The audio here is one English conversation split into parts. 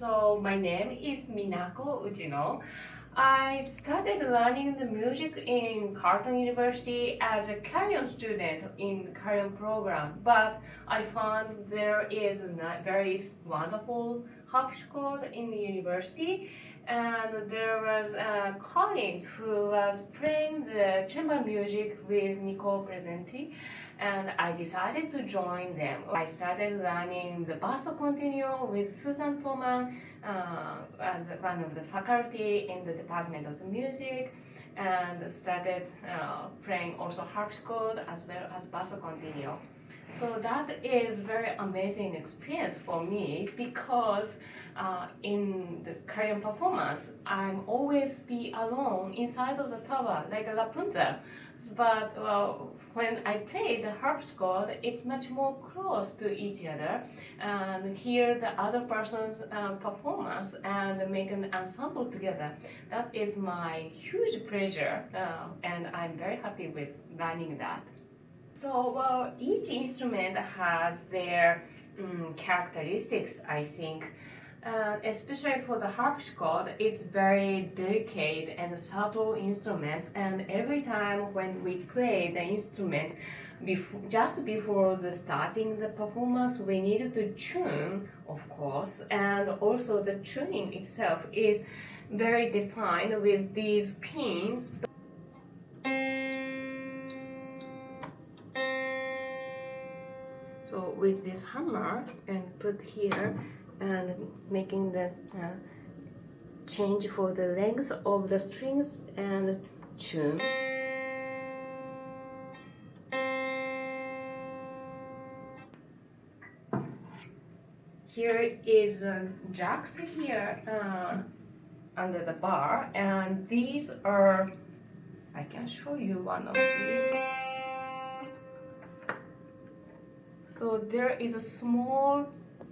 So my name is Minako Uchino. I started learning the music in Carleton University as a Carleton student in the Carleton program, but I found there is a very wonderful harpsichord in the university, and there was a colleague who was playing the chamber music with Nico presently, and I decided to join them. I started learning the basso continuo with Susan Thoman as one of the faculty in the Department of the Music, and started playing also harpsichord as well as basso continuo. So that is very amazing experience for me because in the Korean performance, I'm always be alone inside of the tower like a Rapunzel. But when I play the harpsichord, it's much more close to each other and hear the other person's performance and make an ensemble together. That is my huge pleasure, and I'm very happy with learning that. So each instrument has their characteristics, I think. Especially for the harpsichord, it's very delicate and subtle instrument, and every time when we play the instrument, just before the starting the performance, we need to tune, of course, and also the tuning itself is very defined with these pins. So with this hammer and put here and making the change for the length of the strings and tune. Here is jacks here under the bar, and these are, I can show you one of these. So there is a small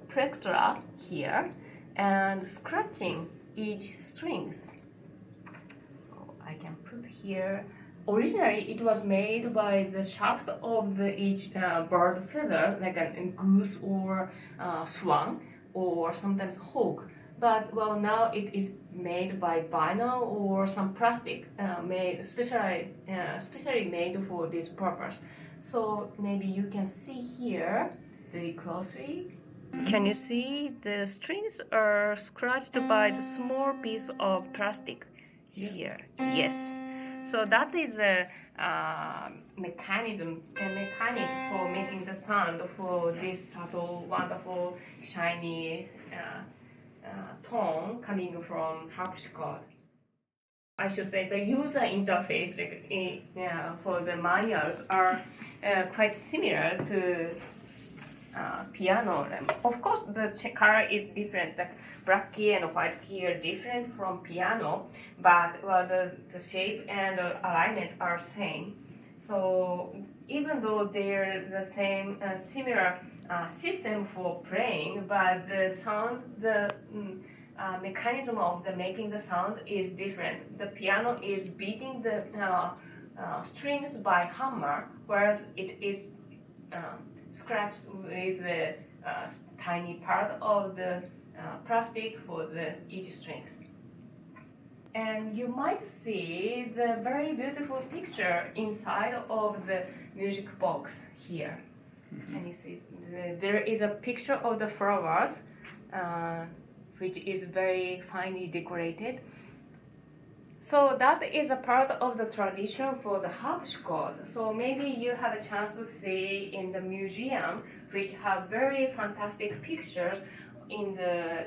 plectra here and scratching each strings. So I can put here. Originally it was made by the shaft of each bird feather, like a goose or swan or sometimes hawk. But now it is made by vinyl or some plastic made especially made for this purpose. So maybe you can see here very closely. Can you see the strings are scratched by the small piece of plastic here? Yes. So that is a mechanic for making the sound for this subtle, wonderful, shiny tone coming from harpsichord. I should say the user interface for the manuals are quite similar to piano. Of course, the color is different. The black key and white key are different from piano, but the shape and alignment are same. So even though there is the same similar system for playing, but the sound, the mechanism of the making the sound is different. The piano is beating the strings by hammer, whereas it is scratched with the tiny part of the plastic for each strings. And you might see the very beautiful picture inside of the music box here. Can you see? There is a picture of the flowers, which is very finely decorated. So that is a part of the tradition for the harpsichord. So maybe you have a chance to see in the museum, which have very fantastic pictures in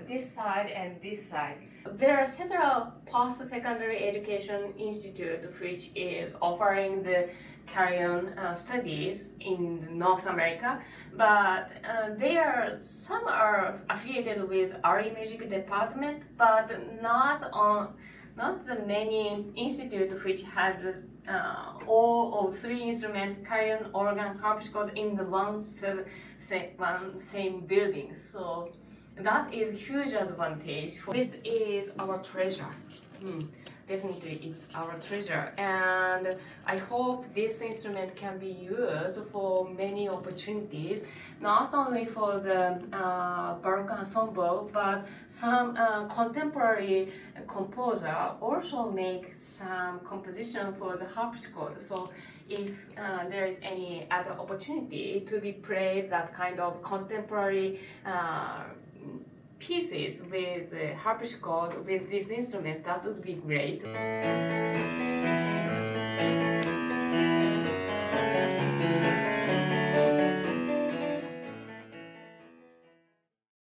this side and this side. There are several post-secondary education institutes which is offering the Carleton studies in North America, but some are affiliated with early music department, but not the many institute which has all of three instruments, Carleton, organ, harpsichord in the one same building. So that is huge advantage. This is our treasure. Definitely, it's our treasure, and I hope this instrument can be used for many opportunities, not only for the baroque ensemble, but some contemporary composer also make some composition for the harpsichord. So if there is any other opportunity to be played that kind of contemporary pieces with the harpsichord with this instrument, that would be great.